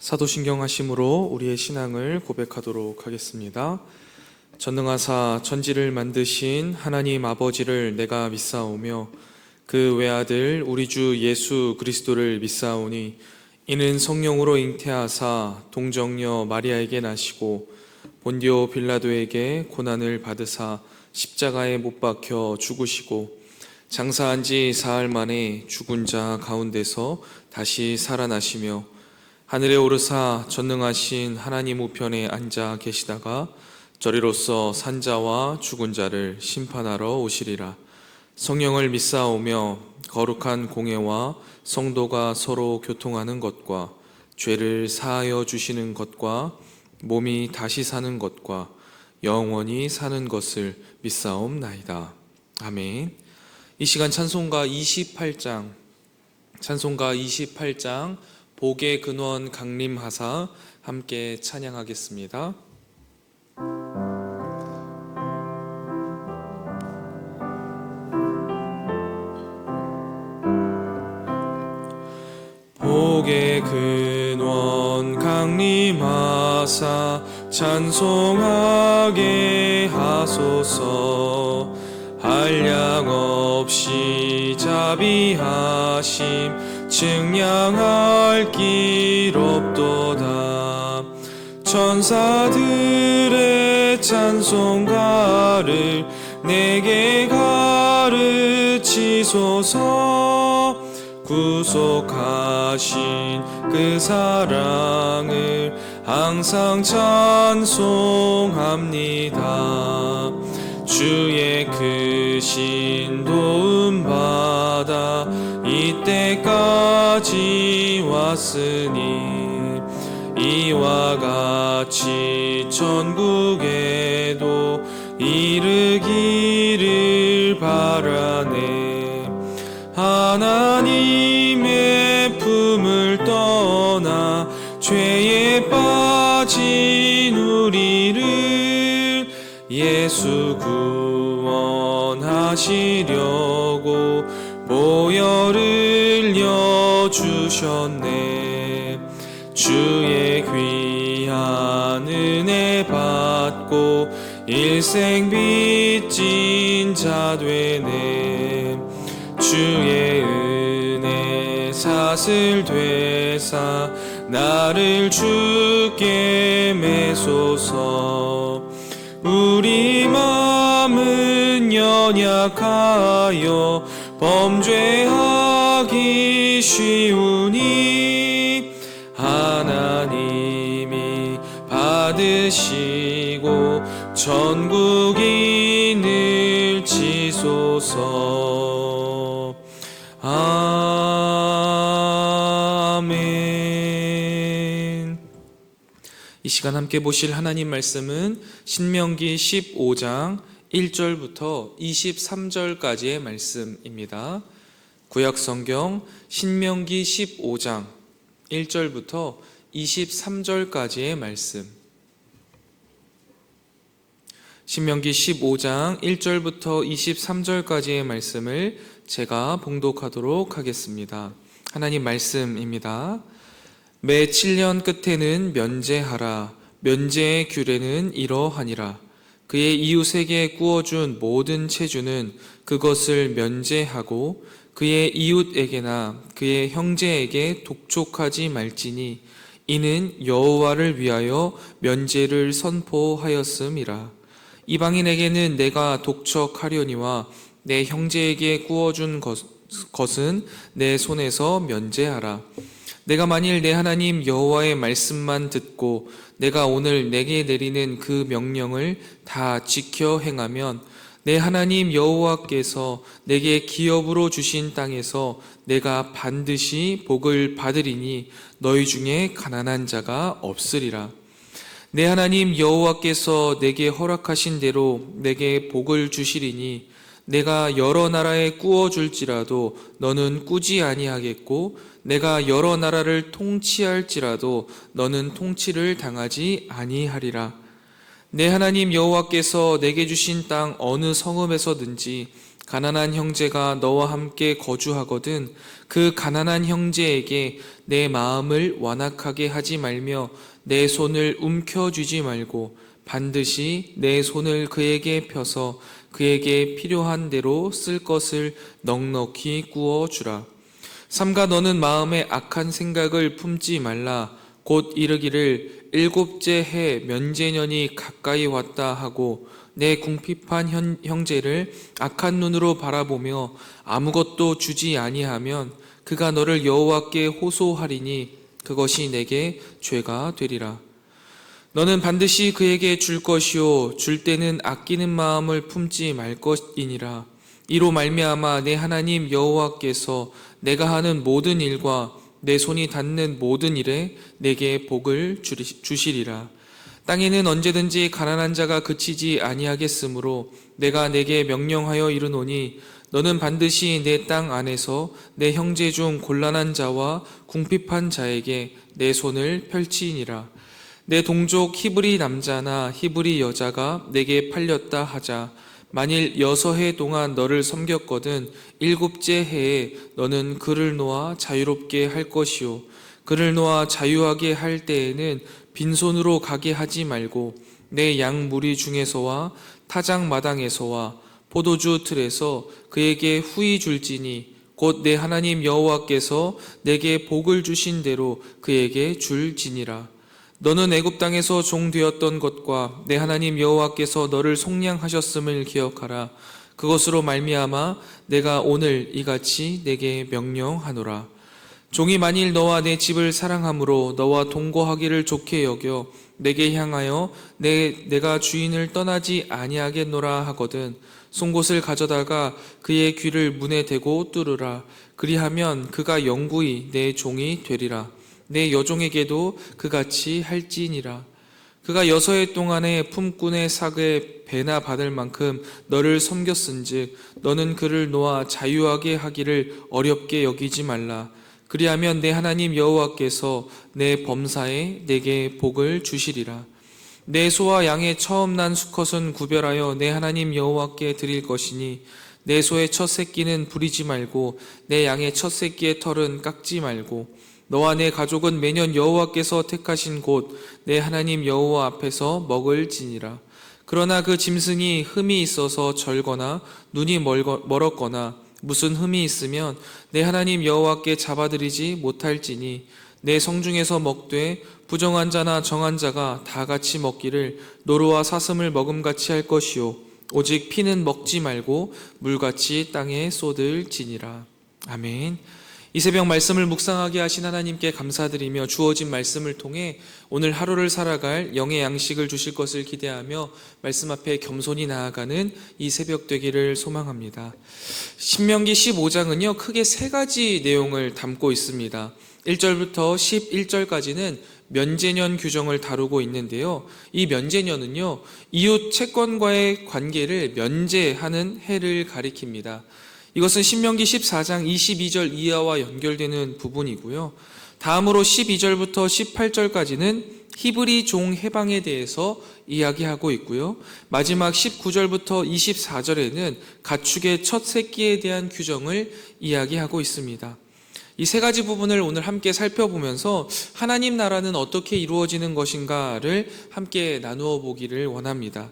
사도신경 하심으로 우리의 신앙을 고백하도록 하겠습니다. 전능하사 천지를 만드신 하나님 아버지를 내가 믿사오며 그 외아들 우리 주 예수 그리스도를 믿사오니 이는 성령으로 잉태하사 동정녀 마리아에게 나시고 본디오 빌라도에게 고난을 받으사 십자가에 못 박혀 죽으시고 장사한 지 사흘 만에 죽은 자 가운데서 다시 살아나시며 하늘에 오르사 전능하신 하나님 우편에 앉아 계시다가 저리로서 산자와 죽은 자를 심판하러 오시리라. 성령을 믿사오며 거룩한 공예와 성도가 서로 교통하는 것과 죄를 사하여 주시는 것과 몸이 다시 사는 것과 영원히 사는 것을 믿사옵나이다. 아멘. 이 시간 찬송가 28장 복의 근원 강림하사 함께 찬양하겠습니다. 복의 근원 강림하사 찬송하게 하소서. 한량 없이 자비하심 측량할 길 없도다. 천사들의 찬송가를 내게 가르치소서. 구속하신 그 사랑을 항상 찬송합니다. 주의 크신 도움 받아 이때까지 왔으니 이와 같이 천국에도 이르기를 바라네. 하나님의 품을 떠나 죄에 빠진 우리를 예수 구원하시려고 보혈을 내어주셨네. 주의 귀한 은혜 받고 일생 빚진 자 되네. 주의 은혜 사슬 되사 나를 주께 매소서. 우리 마음은 연약하여 범죄하기 쉬우니 하나님이 받으시고 천국인을 지소서. 아멘. 이 시간 함께 보실 하나님 말씀은 신명기 15장 1절부터 23절까지의 말씀입니다. 구약성경 신명기 15장 1절부터 23절까지의 말씀. 신명기 15장 1절부터 23절까지의 말씀을 제가 봉독하도록 하겠습니다. 하나님 말씀입니다. 매 7년 끝에는 면제하라. 면제의 규례는 이러하니라. 그의 이웃에게 구워준 모든 체주는 그것을 면제하고 그의 이웃에게나 그의 형제에게 독촉하지 말지니 이는 여호와를 위하여 면제를 선포하였음이라. 이방인에게는 내가 독촉하려니와 내 형제에게 구워준 것은 내 손에서 면제하라. 내가 만일 내 하나님 여호와의 말씀만 듣고 내가 오늘 내게 내리는 그 명령을 다 지켜 행하면 내 하나님 여호와께서 내게 기업으로 주신 땅에서 내가 반드시 복을 받으리니 너희 중에 가난한 자가 없으리라. 내 하나님 여호와께서 내게 허락하신 대로 내게 복을 주시리니 내가 여러 나라에 꾸어줄지라도 너는 꾸지 아니하겠고 내가 여러 나라를 통치할지라도 너는 통치를 당하지 아니하리라. 내 하나님 여호와께서 내게 주신 땅 어느 성읍에서든지 가난한 형제가 너와 함께 거주하거든 그 가난한 형제에게 내 마음을 완악하게 하지 말며 내 손을 움켜쥐지 말고 반드시 내 손을 그에게 펴서 그에게 필요한 대로 쓸 것을 넉넉히 구워 주라. 삼가 너는 마음에 악한 생각을 품지 말라. 곧 이르기를 일곱째 해 면제년이 가까이 왔다 하고 내 궁핍한 형제를 악한 눈으로 바라보며 아무것도 주지 아니하면 그가 너를 여호와께 호소하리니 그것이 내게 죄가 되리라. 너는 반드시 그에게 줄 것이요 줄 때는 아끼는 마음을 품지 말 것이니라. 이로 말미암아 내 하나님 여호와께서 내가 하는 모든 일과 내 손이 닿는 모든 일에 내게 복을 주시리라. 땅에는 언제든지 가난한 자가 그치지 아니하겠으므로 내가 내게 명령하여 이르노니 너는 반드시 내 땅 안에서 내 형제 중 곤란한 자와 궁핍한 자에게 내 손을 펼치니라. 내 동족 히브리 남자나 히브리 여자가 내게 팔렸다 하자. 만일 6해 동안 너를 섬겼거든 7째 해에 너는 그를 놓아 자유롭게 할 것이요 그를 놓아 자유하게 할 때에는 빈손으로 가게 하지 말고 내 양 무리 중에서와 타작 마당에서와 포도주 틀에서 그에게 후히 줄지니 곧 내 하나님 여호와께서 내게 복을 주신 대로 그에게 줄지니라. 너는 애굽 땅에서 종 되었던 것과 내 하나님 여호와께서 너를 속량하셨음을 기억하라. 그것으로 말미암아 내가 오늘 이같이 내게 명령하노라. 종이 만일 너와 내 집을 사랑함으로 너와 동거하기를 좋게 여겨 내게 향하여 내가 주인을 떠나지 아니하겠노라 하거든 송곳을 가져다가 그의 귀를 문에 대고 뚫으라. 그리하면 그가 영구히 내 종이 되리라. 내 여종에게도 그같이 할지니라. 그가 6해 동안에 품꾼의 삭에 배나 받을 만큼 너를 섬겼은즉 너는 그를 놓아 자유하게 하기를 어렵게 여기지 말라. 그리하면 내 하나님 여호와께서 내 범사에 내게 복을 주시리라. 내 소와 양의 처음 난 수컷은 구별하여 내 하나님 여호와께 드릴 것이니 내 소의 첫 새끼는 부리지 말고 내 양의 첫 새끼의 털은 깎지 말고 너와 내 가족은 매년 여호와께서 택하신 곳 내 하나님 여호와 앞에서 먹을지니라. 그러나 그 짐승이 흠이 있어서 절거나 눈이 멀었거나 무슨 흠이 있으면 내 하나님 여호와께 잡아들이지 못할지니 내 성중에서 먹되 부정한 자나 정한 자가 다 같이 먹기를 노루와 사슴을 먹음같이 할 것이요 오직 피는 먹지 말고 물같이 땅에 쏟을지니라. 아멘. 이 새벽 말씀을 묵상하게 하신 하나님께 감사드리며 주어진 말씀을 통해 오늘 하루를 살아갈 영의 양식을 주실 것을 기대하며 말씀 앞에 겸손히 나아가는 이 새벽 되기를 소망합니다. 신명기 15장은요 크게 3가지 내용을 담고 있습니다. 1절부터 11절까지는 면제년 규정을 다루고 있는데요, 이 면제년은요 이웃 채권과의 관계를 면제하는 해를 가리킵니다. 이것은 신명기 14장 22절 이하와 연결되는 부분이고요. 다음으로 12절부터 18절까지는 히브리 종 해방에 대해서 이야기하고 있고요. 마지막 19절부터 24절에는 가축의 첫 새끼에 대한 규정을 이야기하고 있습니다. 이 3가지 부분을 오늘 함께 살펴보면서 하나님 나라는 어떻게 이루어지는 것인가를 함께 나누어 보기를 원합니다.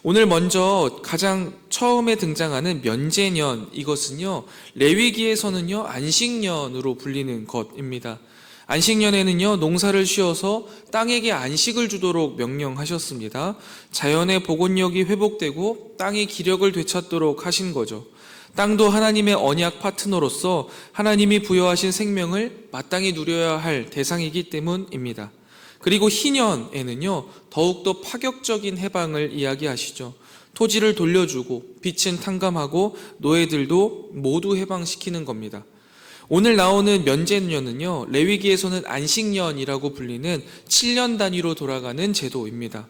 오늘 먼저 가장 처음에 등장하는 면제년, 이것은요 레위기에서는요 안식년으로 불리는 것입니다. 안식년에는요 농사를 쉬어서 땅에게 안식을 주도록 명령하셨습니다. 자연의 복원력이 회복되고 땅의 기력을 되찾도록 하신 거죠. 땅도 하나님의 언약 파트너로서 하나님이 부여하신 생명을 마땅히 누려야 할 대상이기 때문입니다. 그리고 희년에는요 더욱더 파격적인 해방을 이야기하시죠. 토지를 돌려주고 빚은 탕감하고 노예들도 모두 해방시키는 겁니다. 오늘 나오는 면제년은요 레위기에서는 안식년이라고 불리는 7년 단위로 돌아가는 제도입니다.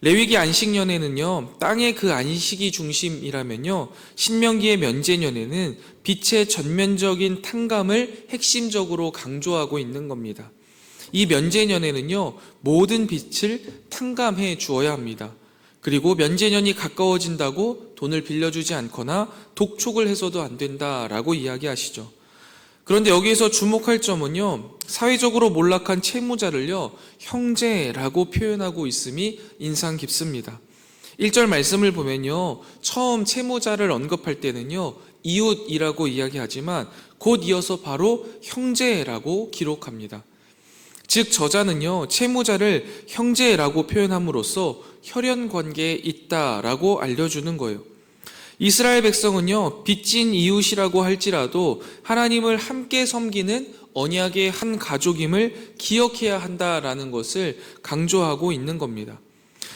레위기 안식년에는요 땅의 그 안식이 중심이라면요 신명기의 면제년에는 빚의 전면적인 탕감을 핵심적으로 강조하고 있는 겁니다. 이 면제년에는요 모든 빚을 탕감해 주어야 합니다. 그리고 면제년이 가까워진다고 돈을 빌려주지 않거나 독촉을 해서도 안 된다라고 이야기하시죠. 그런데 여기에서 주목할 점은요, 사회적으로 몰락한 채무자를요, 형제라고 표현하고 있음이 인상 깊습니다. 1절 말씀을 보면요, 처음 채무자를 언급할 때는요, 이웃이라고 이야기하지만 곧 이어서 바로 형제라고 기록합니다. 즉 저자는요, 채무자를 형제라고 표현함으로써 혈연 관계에 있다라고 알려주는 거예요. 이스라엘 백성은요, 빚진 이웃이라고 할지라도 하나님을 함께 섬기는 언약의 한 가족임을 기억해야 한다라는 것을 강조하고 있는 겁니다.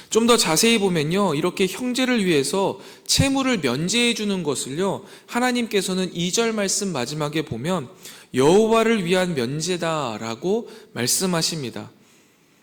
좀 더 자세히 보면요, 이렇게 형제를 위해서 채무를 면제해 주는 것을요, 하나님께서는 2절 말씀 마지막에 보면 여호와를 위한 면제다라고 말씀하십니다.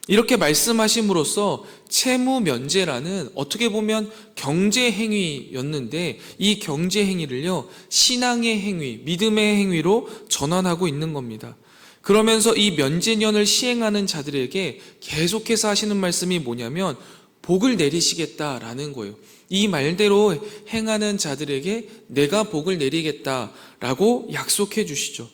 이렇게 말씀하심으로써 채무 면제라는 어떻게 보면 경제 행위였는데, 이 경제 행위를요, 신앙의 행위, 믿음의 행위로 전환하고 있는 겁니다. 그러면서 이 면제년을 시행하는 자들에게 계속해서 하시는 말씀이 뭐냐면 복을 내리시겠다라는 거예요. 이 말대로 행하는 자들에게 내가 복을 내리겠다라고 약속해 주시죠.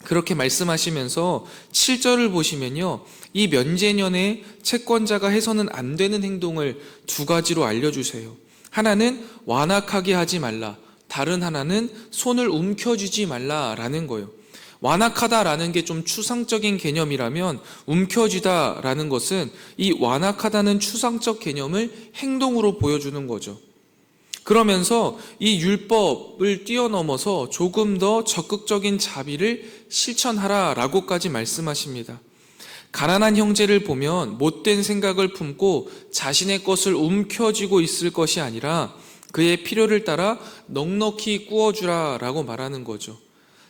그렇게 말씀하시면서 7절을 보시면요, 이 면제년에 채권자가 해서는 안 되는 행동을 두 가지로 알려주세요. 하나는 완악하게 하지 말라, 다른 하나는 손을 움켜쥐지 말라라는 거예요. 완악하다라는 게 좀 추상적인 개념이라면 움켜쥐다라는 것은 이 완악하다는 추상적 개념을 행동으로 보여주는 거죠. 그러면서 이 율법을 뛰어넘어서 조금 더 적극적인 자비를 실천하라라고까지 말씀하십니다. 가난한 형제를 보면 못된 생각을 품고 자신의 것을 움켜쥐고 있을 것이 아니라 그의 필요를 따라 넉넉히 꾸어주라라고 말하는 거죠.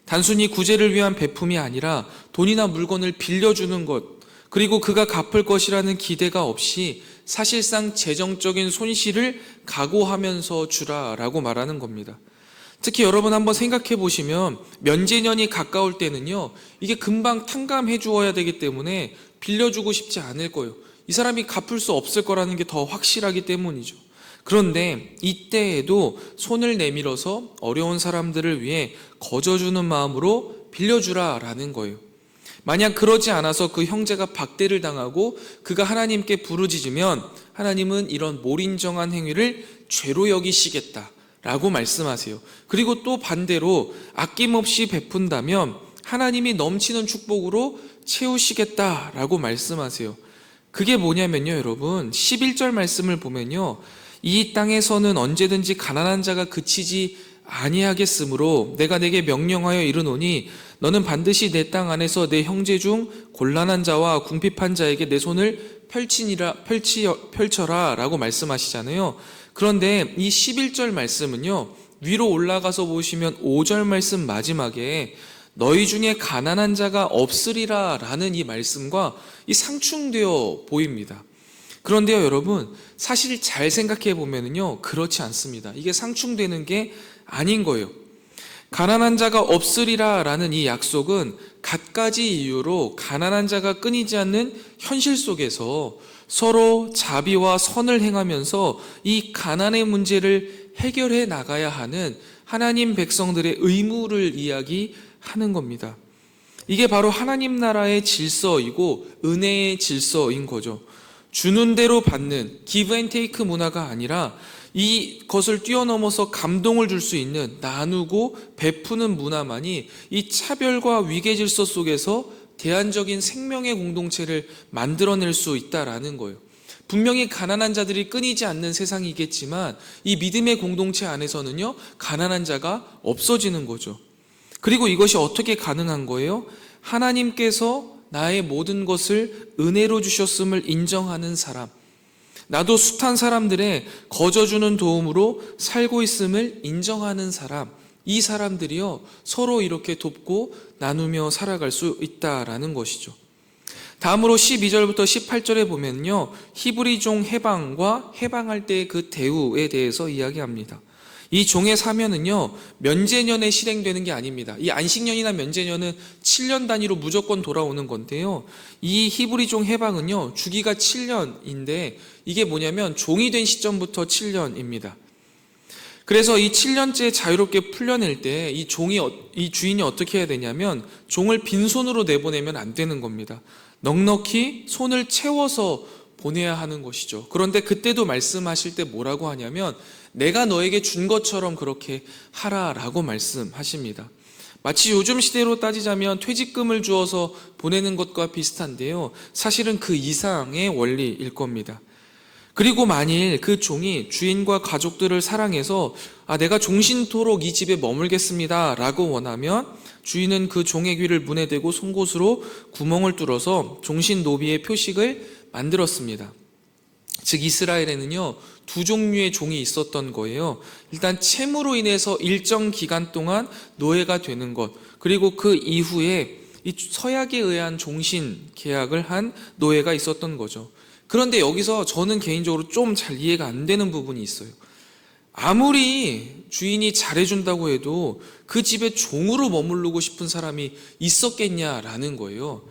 단순히 구제를 위한 베품이 아니라 돈이나 물건을 빌려주는 것, 그리고 그가 갚을 것이라는 기대가 없이 사실상 재정적인 손실을 각오하면서 주라라고 말하는 겁니다. 특히 여러분 한번 생각해 보시면 면제년이 가까울 때는요, 이게 금방 탕감해 주어야 되기 때문에 빌려주고 싶지 않을 거예요. 이 사람이 갚을 수 없을 거라는 게 더 확실하기 때문이죠. 그런데 이때에도 손을 내밀어서 어려운 사람들을 위해 거저주는 마음으로 빌려주라라는 거예요. 만약 그러지 않아서 그 형제가 박대를 당하고 그가 하나님께 부르짖으면 하나님은 이런 몰인정한 행위를 죄로 여기시겠다라고 말씀하세요. 그리고 또 반대로 아낌없이 베푼다면 하나님이 넘치는 축복으로 채우시겠다라고 말씀하세요. 그게 뭐냐면요, 여러분, 11절 말씀을 보면요, 이 땅에서는 언제든지 가난한 자가 그치지 아니하겠으므로 내가 내게 명령하여 이르노니 너는 반드시 내 땅 안에서 내 형제 중 곤란한 자와 궁핍한 자에게 내 손을 펼쳐라 라고 말씀하시잖아요. 그런데 이 11절 말씀은요, 위로 올라가서 보시면 5절 말씀 마지막에 너희 중에 가난한 자가 없으리라 라는 이 말씀과 이 상충되어 보입니다. 그런데요, 여러분, 사실 잘 생각해 보면요, 그렇지 않습니다. 이게 상충되는 게 아닌 거예요. 가난한 자가 없으리라 라는 이 약속은 갖가지 이유로 가난한 자가 끊이지 않는 현실 속에서 서로 자비와 선을 행하면서 이 가난의 문제를 해결해 나가야 하는 하나님 백성들의 의무를 이야기하는 겁니다. 이게 바로 하나님 나라의 질서이고 은혜의 질서인 거죠. 주는 대로 받는 give and take 문화가 아니라 이것을 뛰어넘어서 감동을 줄 수 있는 나누고 베푸는 문화만이 이 차별과 위계 질서 속에서 대안적인 생명의 공동체를 만들어낼 수 있다라는 거예요. 분명히 가난한 자들이 끊이지 않는 세상이겠지만 이 믿음의 공동체 안에서는요, 가난한 자가 없어지는 거죠. 그리고 이것이 어떻게 가능한 거예요? 하나님께서 나의 모든 것을 은혜로 주셨음을 인정하는 사람, 나도 숱한 사람들의 거저주는 도움으로 살고 있음을 인정하는 사람, 이 사람들이요, 서로 이렇게 돕고 나누며 살아갈 수 있다라는 것이죠. 다음으로 12절부터 18절에 보면요, 히브리 종 해방과 해방할 때의 그 대우에 대해서 이야기합니다. 이 종의 사면은요, 면제년에 실행되는 게 아닙니다. 이 안식년이나 면제년은 7년 단위로 무조건 돌아오는 건데요. 이 히브리 종 해방은요, 주기가 7년인데 이게 뭐냐면 종이 된 시점부터 7년입니다. 그래서 이 7년째 자유롭게 풀려낼 때 이 주인이 어떻게 해야 되냐면 종을 빈손으로 내보내면 안 되는 겁니다. 넉넉히 손을 채워서 보내야 하는 것이죠. 그런데 그때도 말씀하실 때 뭐라고 하냐면 내가 너에게 준 것처럼 그렇게 하라라고 말씀하십니다. 마치 요즘 시대로 따지자면 퇴직금을 주어서 보내는 것과 비슷한데요. 사실은 그 이상의 원리일 겁니다. 그리고 만일 그 종이 주인과 가족들을 사랑해서 내가 종신토록 이 집에 머물겠습니다 라고 원하면 주인은 그 종의 귀를 문에 대고 송곳으로 구멍을 뚫어서 종신 노비의 표식을 만들었습니다. 즉 이스라엘에는요, 두 종류의 종이 있었던 거예요. 일단 채무로 인해서 일정 기간 동안 노예가 되는 것, 그리고 그 이후에 이 서약에 의한 종신 계약을 한 노예가 있었던 거죠. 그런데 여기서 저는 개인적으로 좀 잘 이해가 안 되는 부분이 있어요. 아무리 주인이 잘해준다고 해도 그 집에 종으로 머무르고 싶은 사람이 있었겠냐라는 거예요.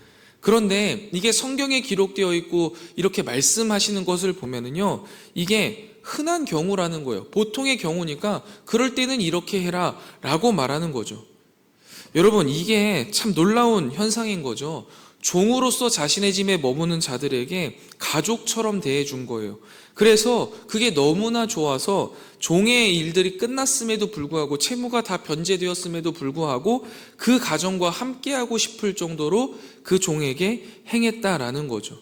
그런데 이게 성경에 기록되어 있고 이렇게 말씀하시는 것을 보면은요, 이게 흔한 경우라는 거예요. 보통의 경우니까 그럴 때는 이렇게 해라 라고 말하는 거죠. 여러분, 이게 참 놀라운 현상인 거죠. 종으로서 자신의 집에 머무는 자들에게 가족처럼 대해준 거예요. 그래서 그게 너무나 좋아서 종의 일들이 끝났음에도 불구하고 채무가 다 변제되었음에도 불구하고 그 가정과 함께하고 싶을 정도로 그 종에게 행했다라는 거죠.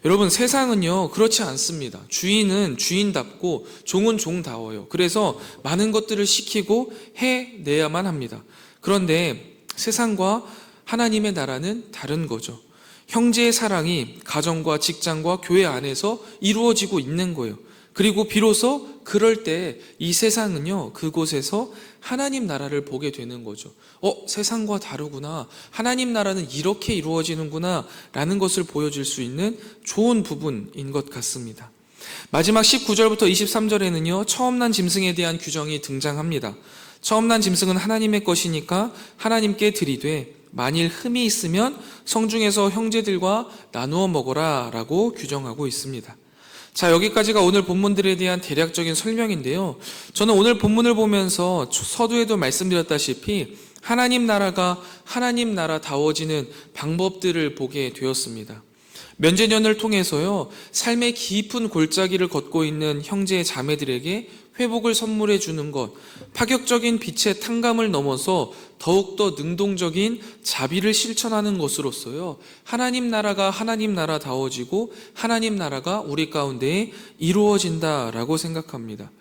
여러분, 세상은요 그렇지 않습니다. 주인은 주인답고 종은 종다워요. 그래서 많은 것들을 시키고 해내야만 합니다. 그런데 세상과 하나님의 나라는 다른 거죠. 형제의 사랑이 가정과 직장과 교회 안에서 이루어지고 있는 거예요. 그리고 비로소 그럴 때 이 세상은요, 그곳에서 하나님 나라를 보게 되는 거죠. 세상과 다르구나. 하나님 나라는 이렇게 이루어지는구나. 라는 것을 보여줄 수 있는 좋은 부분인 것 같습니다. 마지막 19절부터 23절에는요, 처음 난 짐승에 대한 규정이 등장합니다. 처음 난 짐승은 하나님의 것이니까 하나님께 드리되 만일 흠이 있으면 성중에서 형제들과 나누어 먹어라 라고 규정하고 있습니다. 자, 여기까지가 오늘 본문들에 대한 대략적인 설명인데요. 저는 오늘 본문을 보면서 서두에도 말씀드렸다시피 하나님 나라가 하나님 나라다워지는 방법들을 보게 되었습니다. 면제년을 통해서요, 삶의 깊은 골짜기를 걷고 있는 형제 자매들에게 회복을 선물해 주는 것, 파격적인 빛의 탕감을 넘어서 더욱더 능동적인 자비를 실천하는 것으로서요, 하나님 나라가 하나님 나라다워지고 하나님 나라가 우리 가운데에 이루어진다라고 생각합니다.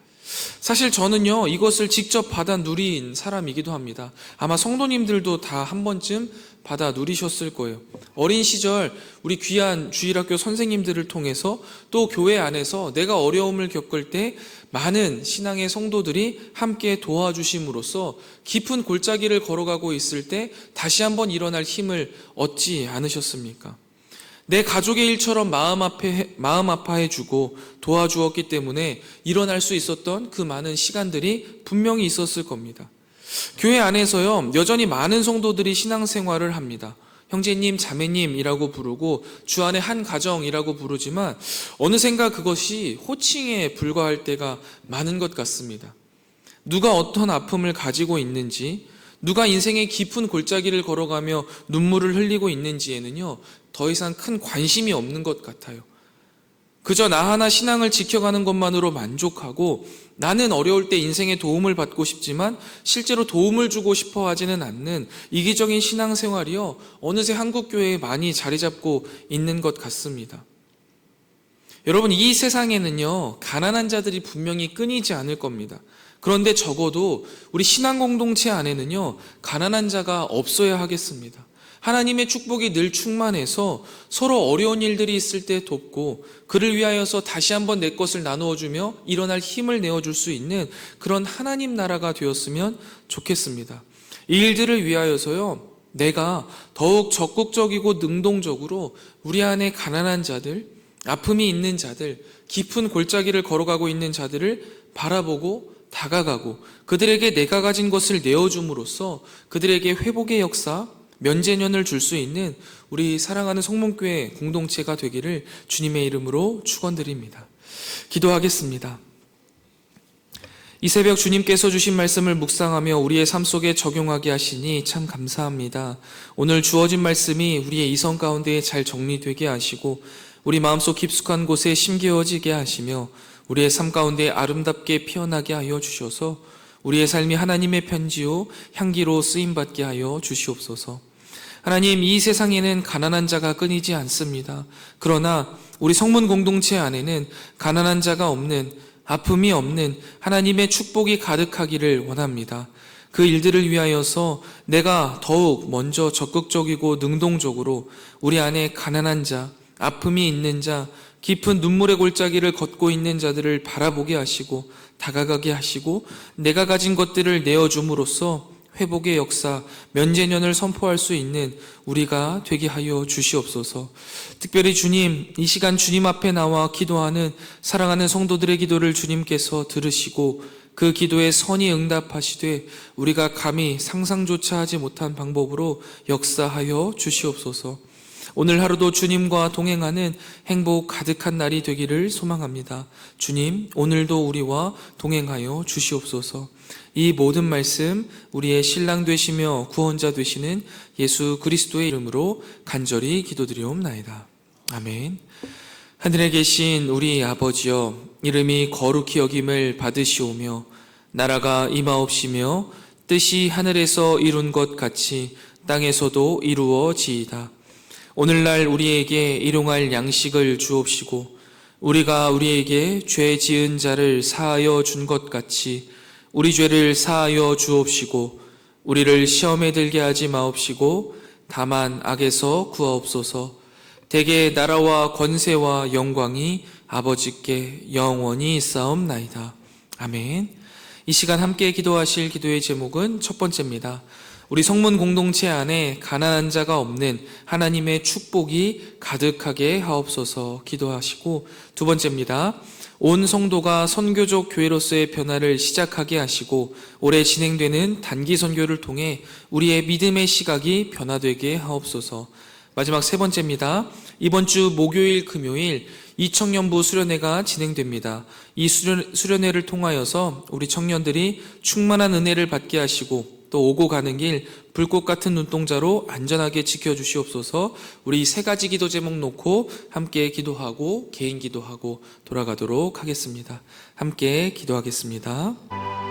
사실 저는요, 이것을 직접 받아 누린 사람이기도 합니다. 아마 성도님들도 다 한 번쯤 받아 누리셨을 거예요. 어린 시절 우리 귀한 주일학교 선생님들을 통해서 또 교회 안에서 내가 어려움을 겪을 때 많은 신앙의 성도들이 함께 도와주심으로써 깊은 골짜기를 걸어가고 있을 때 다시 한번 일어날 힘을 얻지 않으셨습니까? 내 가족의 일처럼 마음 아파해주고 도와주었기 때문에 일어날 수 있었던 그 많은 시간들이 분명히 있었을 겁니다. 교회 안에서요, 여전히 많은 성도들이 신앙생활을 합니다. 형제님, 자매님이라고 부르고 주 안에 한 가정이라고 부르지만 어느샌가 그것이 호칭에 불과할 때가 많은 것 같습니다. 누가 어떤 아픔을 가지고 있는지, 누가 인생의 깊은 골짜기를 걸어가며 눈물을 흘리고 있는지에는요, 더 이상 큰 관심이 없는 것 같아요. 그저 나 하나 신앙을 지켜가는 것만으로 만족하고 나는 어려울 때 인생의 도움을 받고 싶지만 실제로 도움을 주고 싶어 하지는 않는 이기적인 신앙생활이요, 어느새 한국교회에 많이 자리 잡고 있는 것 같습니다. 여러분, 이 세상에는요, 가난한 자들이 분명히 끊이지 않을 겁니다. 그런데 적어도 우리 신앙 공동체 안에는요, 가난한 자가 없어야 하겠습니다. 하나님의 축복이 늘 충만해서 서로 어려운 일들이 있을 때 돕고 그를 위하여서 다시 한번 내 것을 나누어주며 일어날 힘을 내어줄 수 있는 그런 하나님 나라가 되었으면 좋겠습니다. 이 일들을 위하여서요, 내가 더욱 적극적이고 능동적으로 우리 안에 가난한 자들, 아픔이 있는 자들, 깊은 골짜기를 걸어가고 있는 자들을 바라보고 다가가고 그들에게 내가 가진 것을 내어줌으로써 그들에게 회복의 역사, 면제년을 줄 수 있는 우리 사랑하는 성문교회 공동체가 되기를 주님의 이름으로 축원드립니다. 기도하겠습니다. 이 새벽 주님께서 주신 말씀을 묵상하며 우리의 삶 속에 적용하게 하시니 참 감사합니다. 오늘 주어진 말씀이 우리의 이성 가운데 잘 정리되게 하시고 우리 마음속 깊숙한 곳에 심겨지게 하시며 우리의 삶 가운데 아름답게 피어나게 하여 주셔서 우리의 삶이 하나님의 편지요 향기로 쓰임받게 하여 주시옵소서. 하나님, 이 세상에는 가난한 자가 끊이지 않습니다. 그러나 우리 성문 공동체 안에는 가난한 자가 없는, 아픔이 없는 하나님의 축복이 가득하기를 원합니다. 그 일들을 위하여서 내가 더욱 먼저 적극적이고 능동적으로 우리 안에 가난한 자, 아픔이 있는 자, 깊은 눈물의 골짜기를 걷고 있는 자들을 바라보게 하시고 다가가게 하시고 내가 가진 것들을 내어줌으로써 회복의 역사, 면제년을 선포할 수 있는 우리가 되게 하여 주시옵소서. 특별히 주님, 이 시간 주님 앞에 나와 기도하는 사랑하는 성도들의 기도를 주님께서 들으시고 그 기도에 선히 응답하시되 우리가 감히 상상조차 하지 못한 방법으로 역사하여 주시옵소서. 오늘 하루도 주님과 동행하는 행복 가득한 날이 되기를 소망합니다. 주님, 오늘도 우리와 동행하여 주시옵소서. 이 모든 말씀 우리의 신랑 되시며 구원자 되시는 예수 그리스도의 이름으로 간절히 기도드리옵나이다. 아멘. 하늘에 계신 우리 아버지여, 이름이 거룩히 여김을 받으시오며 나라가 임하옵시며 뜻이 하늘에서 이룬 것 같이 땅에서도 이루어지이다. 오늘날 우리에게 일용할 양식을 주옵시고 우리가 우리에게 죄 지은 자를 사하여 준 것 같이 우리 죄를 사하여 주옵시고 우리를 시험에 들게 하지 마옵시고 다만 악에서 구하옵소서. 대개 나라와 권세와 영광이 아버지께 영원히 있사옵나이다. 아멘. 이 시간 함께 기도하실 기도의 제목은 첫 번째입니다. 우리 성문 공동체 안에 가난한 자가 없는 하나님의 축복이 가득하게 하옵소서 기도하시고, 두 번째입니다. 온 성도가 선교적 교회로서의 변화를 시작하게 하시고 올해 진행되는 단기 선교를 통해 우리의 믿음의 시각이 변화되게 하옵소서. 마지막 세 번째입니다. 이번 주 목요일 금요일 이 청년부 수련회가 진행됩니다. 이 수련회를 통하여서 우리 청년들이 충만한 은혜를 받게 하시고 또 오고 가는 길 불꽃 같은 눈동자로 안전하게 지켜주시옵소서. 우리 세 가지 기도 제목 놓고 함께 기도하고 개인 기도하고 돌아가도록 하겠습니다. 함께 기도하겠습니다.